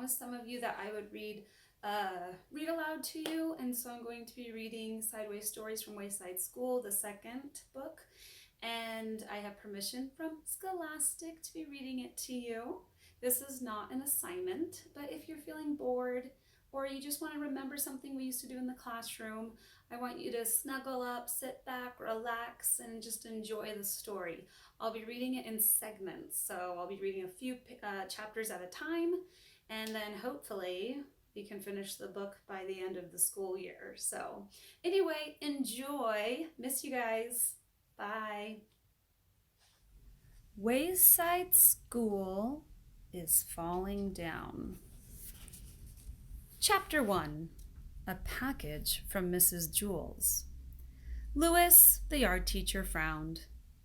promised some of you that I would read aloud to you, and so I'm going to be reading Sideways Stories from Wayside School, the second book, and I have permission from Scholastic to be reading it to you. This is not an assignment, but if you're feeling bored or you just want to remember something we used to do in the classroom, I want you to snuggle up, sit back, relax, and just enjoy the story. I'll be reading it in segments, so I'll be reading a few chapters at a time, and then hopefully we can finish the book by the end of the school year. So anyway, enjoy. Miss you guys. Bye. Wayside School is falling down. Chapter 1. A package from Mrs. Jules. Louis, the yard teacher, frowned.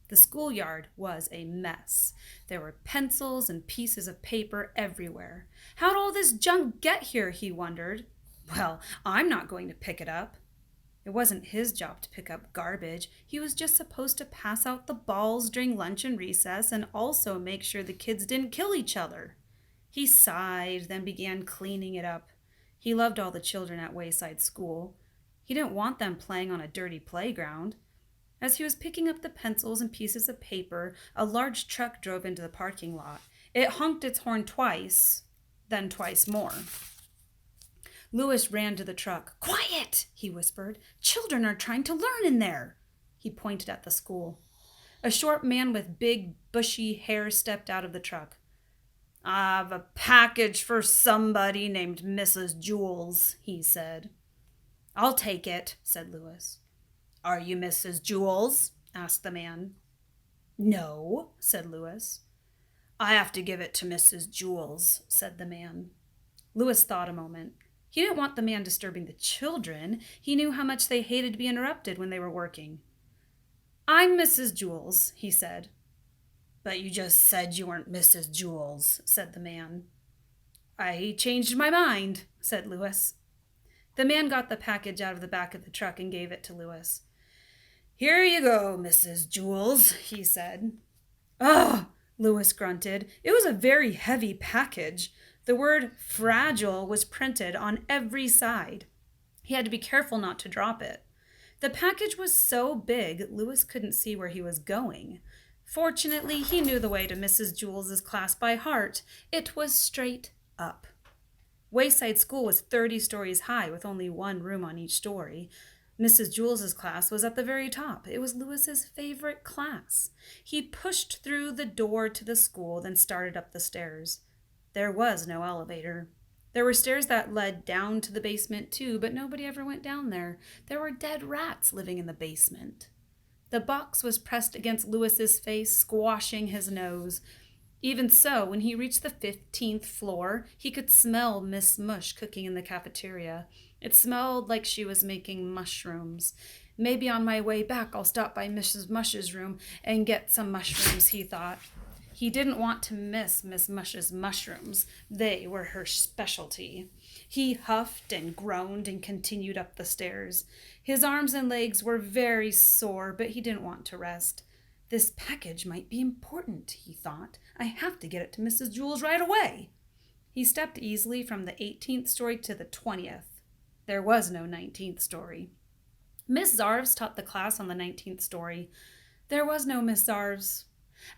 The schoolyard was a mess. There were pencils and pieces of paper everywhere. How'd all this junk get here, he wondered. Well, I'm not going to pick it up. It wasn't his job to pick up garbage. He was just supposed to pass out the balls during lunch and recess and also make sure the kids didn't kill each other. He sighed, then began cleaning it up. He loved all the children at Wayside School. He didn't want them playing on a dirty playground. As he was picking up the pencils and pieces of paper, a large truck drove into the parking lot. It honked its horn twice, then twice more. Louis ran to the truck. "Quiet!" he whispered. "Children are trying to learn in there." He pointed at the school. A short man with big, bushy hair stepped out of the truck. "I've a package for somebody named Mrs. Jules," he said. "I'll take it," said Louis. "Are you Mrs. Jules?" asked the man. "No," said Louis. "I have to give it to Mrs. Jules," said the man. Louis thought a moment. He didn't want the man disturbing the children. He knew how much they hated to be interrupted when they were working. "I'm Mrs. Jules," he said. "But you just said you weren't Mrs. Jules," said the man. "I changed my mind," said Louis. The man got the package out of the back of the truck and gave it to Louis. "Here you go, Mrs. Jules," he said. "Ugh," Louis grunted. It was a very heavy package. The word fragile was printed on every side. He had to be careful not to drop it. The package was so big, Louis couldn't see where he was going. Fortunately, he knew the way to Mrs. Jules's class by heart. It was straight up. Wayside School was 30 stories high with only one room on each story. Mrs. Jules's class was at the very top. It was Louis's favorite class. He pushed through the door to the school, then started up the stairs. There was no elevator. There were stairs that led down to the basement too, but nobody ever went down there. There were dead rats living in the basement. The box was pressed against Louis's face, squashing his nose. Even so, when he reached the 15th floor, he could smell Miss Mush cooking in the cafeteria. It smelled like she was making mushrooms. Maybe on my way back I'll stop by Mrs. Mush's room and get some mushrooms, he thought. He didn't want to miss Miss Mush's mushrooms. They were her specialty. He huffed and groaned and continued up the stairs. His arms and legs were very sore, but he didn't want to rest. This package might be important, he thought. I have to get it to Mrs. Jules right away. He stepped easily from the 18th story to the 20th. There was no 19th story. Miss Zarves taught the class on the 19th story. There was no Miss Zarves.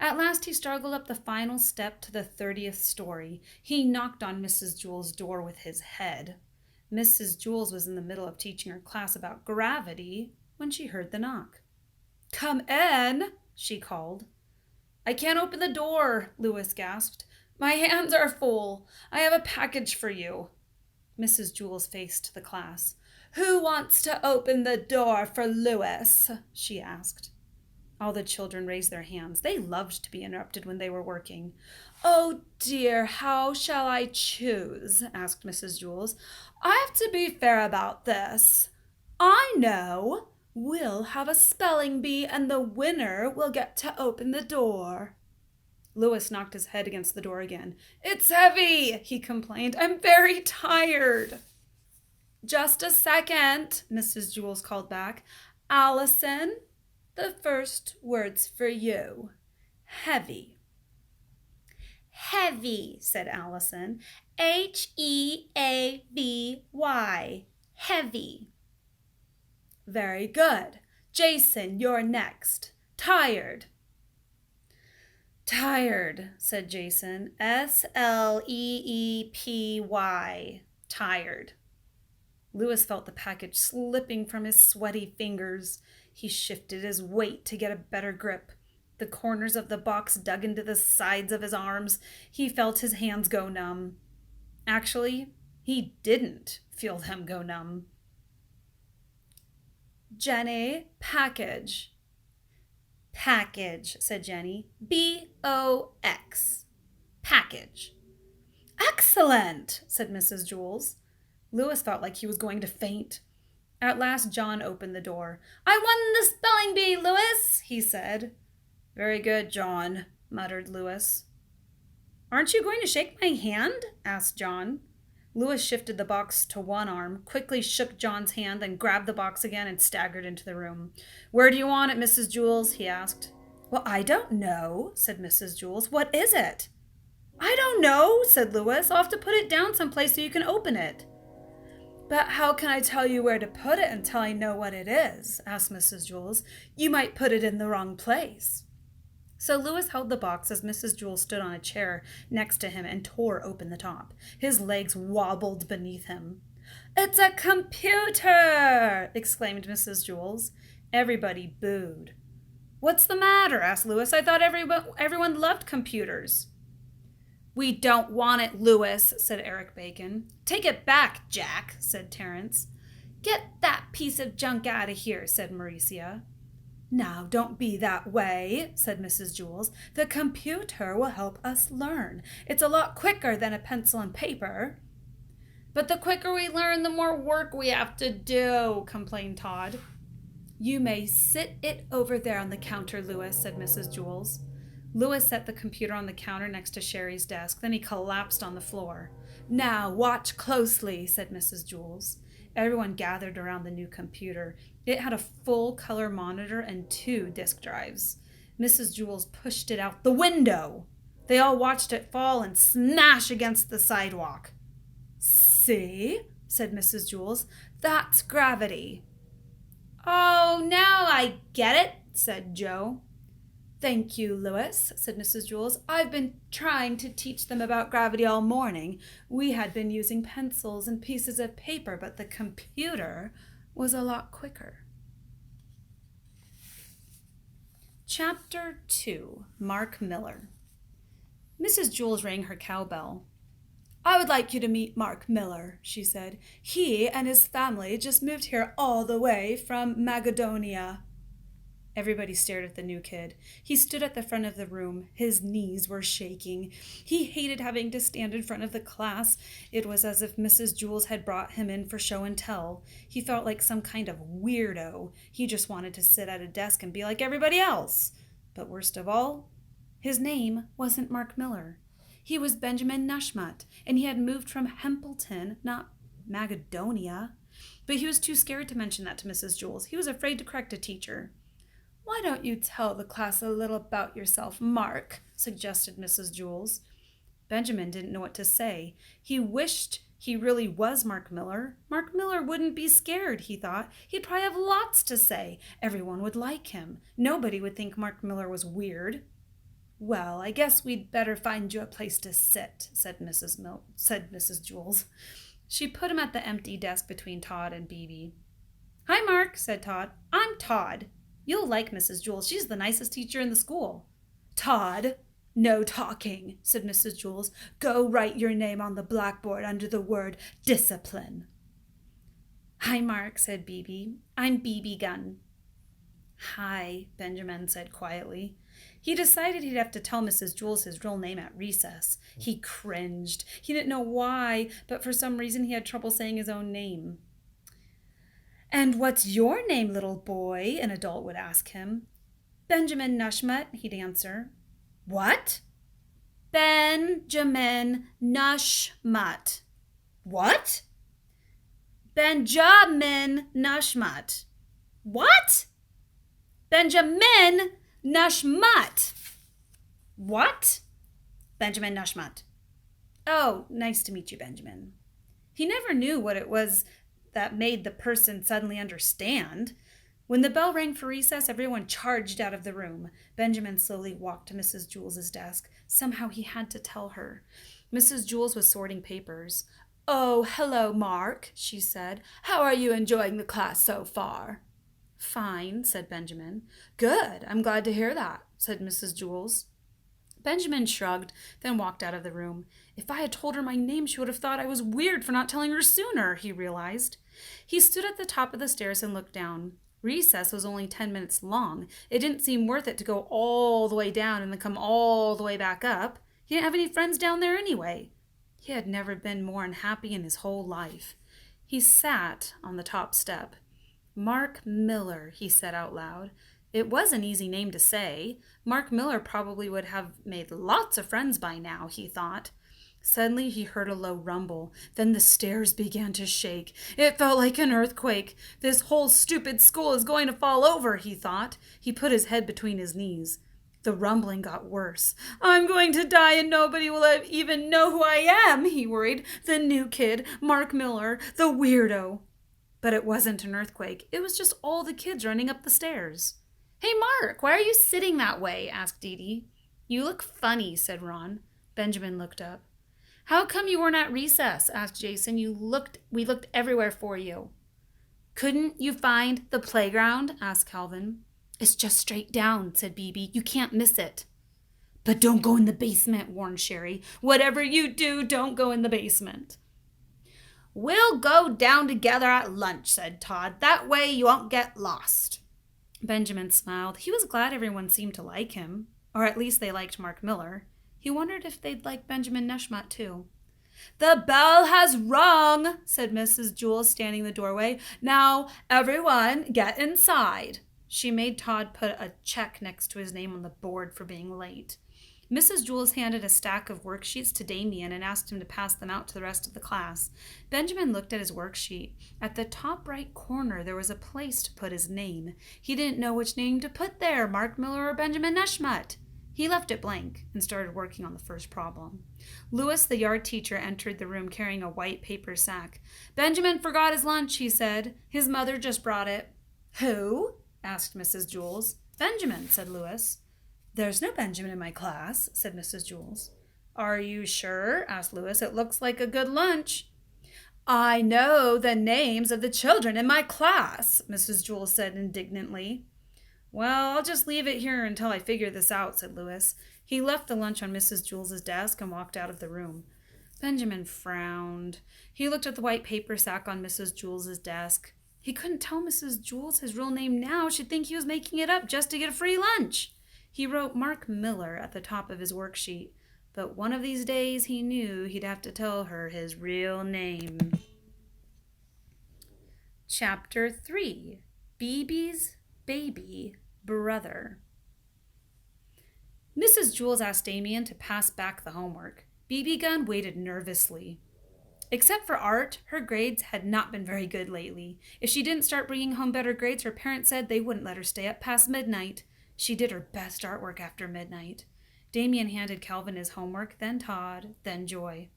At last he struggled up the final step to the 30th story. He knocked on Mrs. Jules' door with his head. Mrs. Jules was in the middle of teaching her class about gravity when she heard the knock. "Come in," she called. "I can't open the door," Louis gasped. "My hands are full. I have a package for you." Mrs. Jules faced the class. "Who wants to open the door for Louis?" she asked. All the children raised their hands. They loved to be interrupted when they were working. "Oh dear, how shall I choose?" asked Mrs. Jules. "I have to be fair about this. I know. We'll have a spelling bee and the winner will get to open the door." Louis knocked his head against the door again. "It's heavy," he complained. "I'm very tired." "Just a second," Mrs. Jules called back. "Allison, the first word's for you. Heavy." Heavy, said Allison. Heavy. Heavy. Very good. Jason, you're next. Tired. Tired, said Jason. Sleepy. Tired. Louis felt the package slipping from his sweaty fingers. He shifted his weight to get a better grip. The corners of the box dug into the sides of his arms. He felt his hands go numb. Actually, he didn't feel them go numb. Jenny, package. Package, said Jenny. B-O-X. Package. Excellent, said Mrs. Jules. Louis felt like he was going to faint. At last John opened the door. I won the spelling bee, Louis, he said. Very good, John, muttered Louis. Aren't you going to shake my hand? Asked John. Louis shifted the box to one arm, quickly shook John's hand, then grabbed the box again and staggered into the room. Where do you want it, Mrs. Jules? He asked. Well, I don't know, said Mrs. Jules. What is it? I don't know, said Louis. I'll have to put it down someplace so you can open it. But how can I tell you where to put it until I know what it is? Asked Mrs. Jules. You might put it in the wrong place. So Louis held the box as Mrs. Jules stood on a chair next to him and tore open the top. His legs wobbled beneath him. It's a computer! Exclaimed Mrs. Jules. Everybody booed. What's the matter? Asked Louis. I thought everyone loved computers. We don't want it, Louis, said Eric Bacon. Take it back, Jack, said Terence. Get that piece of junk out of here, said Mauricia. Now, don't be that way, said Mrs. Jules. The computer will help us learn. It's a lot quicker than a pencil and paper. But the quicker we learn, the more work we have to do, complained Todd. You may sit it over there on the counter, Louis, said Mrs. Jules. Louis set the computer on the counter next to Sherry's desk. Then he collapsed on the floor. Now, watch closely, said Mrs. Jules. Everyone gathered around the new computer. It had a full-color monitor and 2 disk drives. Mrs. Jules pushed it out the window. They all watched it fall and smash against the sidewalk. See, said Mrs. Jules, that's gravity. Oh, now I get it, said Joe. Thank you, Louis, said Mrs. Jules. I've been trying to teach them about gravity all morning. We had been using pencils and pieces of paper, but the computer was a lot quicker. Chapter 2, Mark Miller. Mrs. Jules rang her cowbell. I would like you to meet Mark Miller, she said. He and his family just moved here all the way from Macedonia. Everybody stared at the new kid. He stood at the front of the room. His knees were shaking. He hated having to stand in front of the class. It was as if Mrs. Jules had brought him in for show and tell. He felt like some kind of weirdo. He just wanted to sit at a desk and be like everybody else. But worst of all, his name wasn't Mark Miller. He was Benjamin Nashmut, and he had moved from Hempleton, not Macedonia. But he was too scared to mention that to Mrs. Jules. He was afraid to correct a teacher. Why don't you tell the class a little about yourself, Mark? Suggested Mrs. Jules. Benjamin didn't know what to say. He wished he really was Mark Miller. Mark Miller wouldn't be scared, he thought. He'd probably have lots to say. Everyone would like him. Nobody would think Mark Miller was weird. Well, I guess we'd better find you a place to sit, said Mrs. Jules. She put him at the empty desk between Todd and Beebe. Hi, Mark, said Todd. I'm Todd. You'll like Mrs. Jules. She's the nicest teacher in the school. Todd, no talking, said Mrs. Jules. Go write your name on the blackboard under the word discipline. Hi, Mark, said Beebe. I'm Beebe Gunn. Hi, Benjamin said quietly. He decided he'd have to tell Mrs. Jules his real name at recess. He cringed. He didn't know why, but for some reason he had trouble saying his own name. And what's your name, little boy? An adult would ask him. Benjamin Nashmut, he'd answer. What? Benjamin Nashmut. What? Benjamin Nashmut. What? Benjamin Nashmut. What? Benjamin Nashmut. Oh, nice to meet you, Benjamin. He never knew what it was that made the person suddenly understand. When the bell rang for recess, everyone charged out of the room. Benjamin slowly walked to Mrs. Jules's desk. Somehow he had to tell her. Mrs. Jules was sorting papers. "Oh, hello, Mark," she said. "How are you enjoying the class so far?" "Fine," said Benjamin. "Good. I'm glad to hear that," said Mrs. Jules. Benjamin shrugged, then walked out of the room. If I had told her my name, she would have thought I was weird for not telling her sooner, he realized. He stood at the top of the stairs and looked down. Recess was only 10 minutes long. It didn't seem worth it to go all the way down and then come all the way back up. He didn't have any friends down there anyway. He had never been more unhappy in his whole life. He sat on the top step. "Mark Miller," he said out loud. It was an easy name to say. Mark Miller probably would have made lots of friends by now, he thought. Suddenly he heard a low rumble. Then the stairs began to shake. It felt like an earthquake. This whole stupid school is going to fall over, he thought. He put his head between his knees. The rumbling got worse. "I'm going to die and nobody will even know who I am," he worried. The new kid, Mark Miller, the weirdo. But it wasn't an earthquake. It was just all the kids running up the stairs. "Hey, Mark, why are you sitting that way?" asked Dee Dee. "You look funny," said Ron. Benjamin looked up. "How come you weren't at recess?" asked Jason. We looked everywhere for you." "Couldn't you find the playground?" asked Calvin. "It's just straight down," said Bebe. "You can't miss it." "But don't go in the basement," warned Sherry. "Whatever you do, don't go in the basement." "We'll go down together at lunch," said Todd. "That way you won't get lost." Benjamin smiled. He was glad everyone seemed to like him, or at least they liked Mark Miller. He wondered if they'd like Benjamin Nashmut too. "The bell has rung," said Mrs. Jules, standing in the doorway. "Now, everyone, get inside." She made Todd put a check next to his name on the board for being late. Mrs. Jules handed a stack of worksheets to Damien and asked him to pass them out to the rest of the class. Benjamin looked at his worksheet. At the top right corner, there was a place to put his name. He didn't know which name to put there, Mark Miller or Benjamin Nashmut. He left it blank and started working on the first problem. Louis, the yard teacher, entered the room carrying a white paper sack. "Benjamin forgot his lunch," he said. "His mother just brought it." "Who?" asked Mrs. Jules. "Benjamin," said Louis. "There's no Benjamin in my class," said Mrs. Jules. "Are you sure?" asked Louis. "It looks like a good lunch." "I know the names of the children in my class," Mrs. Jules said indignantly. "Well, I'll just leave it here until I figure this out," said Louis. He left the lunch on Mrs. Jules's desk and walked out of the room. Benjamin frowned. He looked at the white paper sack on Mrs. Jules's desk. He couldn't tell Mrs. Jules his real name now. She'd think he was making it up just to get a free lunch. He wrote Mark Miller at the top of his worksheet, but one of these days he knew he'd have to tell her his real name. Chapter 3. Bebe's Baby Brother. Mrs. Jules asked Damien to pass back the homework. BB Gun waited nervously. Except for art, her grades had not been very good lately. If she didn't start bringing home better grades, her parents said they wouldn't let her stay up past midnight. She did her best artwork after midnight. Damien handed Calvin his homework, then Todd, then Joy.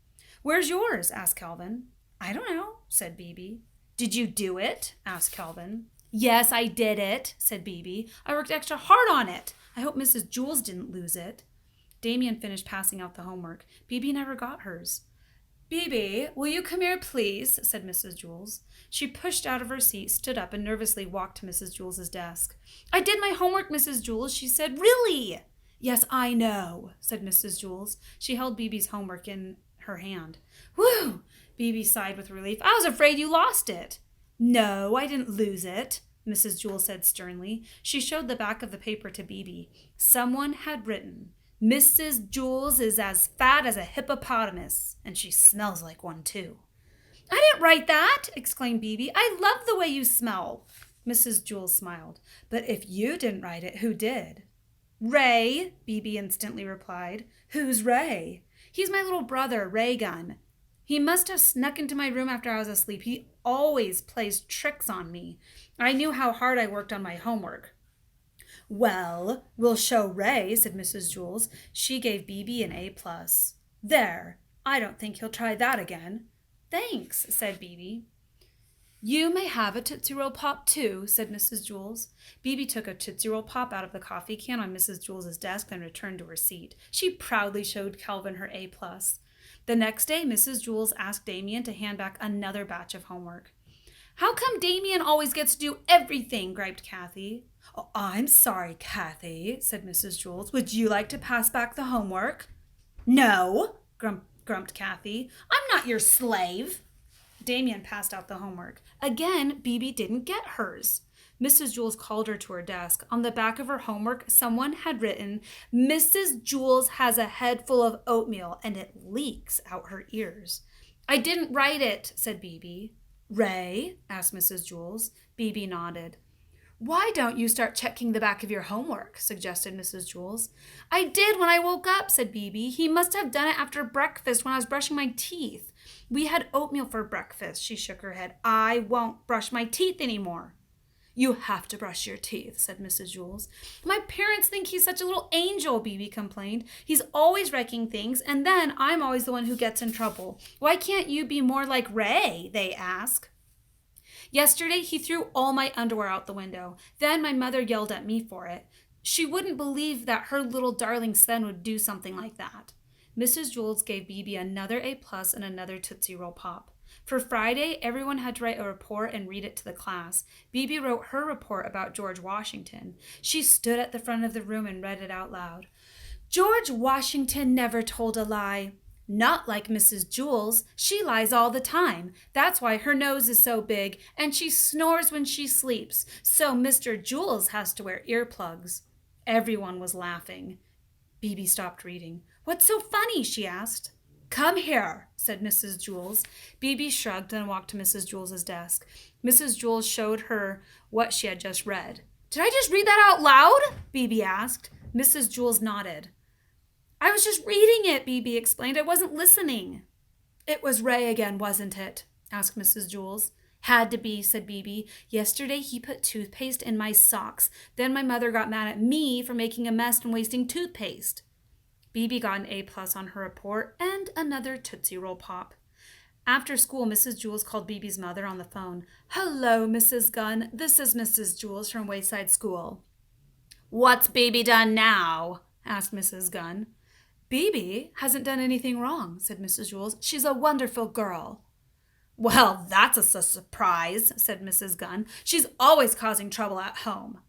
"Where's yours?" asked Calvin. "I don't know," said BB. "Did you do it?" asked Calvin. "Yes, I did it," said BB. "I worked extra hard on it. I hope Mrs. Jules didn't lose it." Damien finished passing out the homework. BB never got hers. "BB, will you come here, please?" said Mrs. Jules. She pushed out of her seat, stood up, and nervously walked to Mrs. Jules's desk. "I did my homework, Mrs. Jules," she said. "Really?" "Yes, I know," said Mrs. Jules. She held BB's homework in her hand. "Whew!" BB sighed with relief. "I was afraid you lost it." "No, I didn't lose it," Mrs. Jules said sternly. She showed the back of the paper to BB. Someone had written, "Mrs. Jules is as fat as a hippopotamus, and she smells like one, too." "I didn't write that," exclaimed BB. "I love the way you smell." Mrs. Jules smiled. "But if you didn't write it, who did?" "Ray," BB instantly replied. "Who's Ray?" "He's my little brother, Ray Gun. He must have snuck into my room after I was asleep. He always plays tricks on me. I knew how hard I worked on my homework." Well, we'll show Ray, said Mrs. Jules. She gave Beebe an A+. There, I don't think he'll try that again. Thanks, said Beebe. You may have a Tootsie Roll Pop too, said Mrs. Jules. Beebe took a Tootsie Roll Pop out of the coffee can on Mrs. Jules's desk, then returned to her seat. She proudly showed Calvin her A+. The next day, Mrs. Jules asked Damien to hand back another batch of homework. How come Damien always gets to do everything? Griped Kathy. Oh, I'm sorry, Kathy, said Mrs. Jules. Would you like to pass back the homework? No, grumped Kathy. I'm not your slave. Damien passed out the homework. Again, Beebe didn't get hers. Mrs. Jules called her to her desk. On the back of her homework, someone had written, Mrs. Jules has a head full of oatmeal and it leaks out her ears. I didn't write it, said Beebe. Ray? Asked Mrs. Jules. Beebe nodded. Why don't you start checking the back of your homework? Suggested Mrs. Jules. I did when I woke up, said Beebe. He must have done it after breakfast when I was brushing my teeth. We had oatmeal for breakfast. She shook her head. I won't brush my teeth anymore. You have to brush your teeth, said Mrs. Jules. My parents think he's such a little angel, Beebe complained. He's always wrecking things, and then I'm always the one who gets in trouble. Why can't you be more like Ray? They ask. Yesterday, he threw all my underwear out the window. Then my mother yelled at me for it. She wouldn't believe that her little darling son would do something like that. Mrs. Jules gave Beebe another A+ and another Tootsie Roll Pop. For Friday, everyone had to write a report and read it to the class. Beebe wrote her report about George Washington. She stood at the front of the room and read it out loud. George Washington never told a lie. Not like Mrs. Jules. She lies all the time. That's why her nose is so big, and she snores when she sleeps. So Mr. Jules has to wear earplugs. Everyone was laughing. Beebe stopped reading. What's so funny? She asked. Come here, said Mrs. Jules. Beebe shrugged and walked to Mrs. Jules's desk. Mrs. Jules showed her what she had just read. Did I just read that out loud? Beebe asked. Mrs. Jules nodded. I was just reading it, Beebe explained. I wasn't listening. It was Ray again, wasn't it? Asked Mrs. Jules. Had to be, said Beebe. Yesterday he put toothpaste in my socks. Then my mother got mad at me for making a mess and wasting toothpaste. Beebe got an A+ on her report and another Tootsie Roll Pop. After school, Mrs. Jules called Beebe's mother on the phone. Hello, Mrs. Gunn. This is Mrs. Jules from Wayside School. What's Beebe done now? Asked Mrs. Gunn. Beebe hasn't done anything wrong, said Mrs. Jules. She's a wonderful girl. Well, that's a surprise, said Mrs. Gunn. She's always causing trouble at home.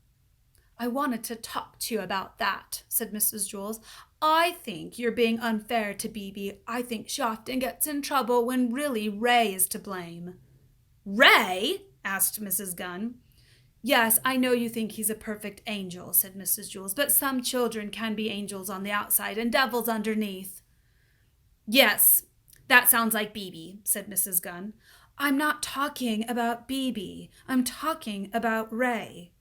I wanted to talk to you about that, said Mrs. Jules. I think you're being unfair to Beebe. I think she often gets in trouble when really Ray is to blame. Ray? Asked Mrs. Gunn. Yes, I know you think he's a perfect angel, said Mrs. Jules, but some children can be angels on the outside and devils underneath. Yes, that sounds like Beebe, said Mrs. Gunn. I'm not talking about Beebe. I'm talking about Ray.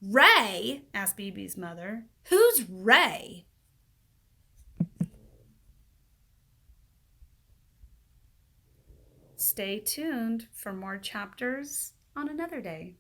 Ray? Asked Beebe's mother. Who's Ray? Stay tuned for more chapters on another day.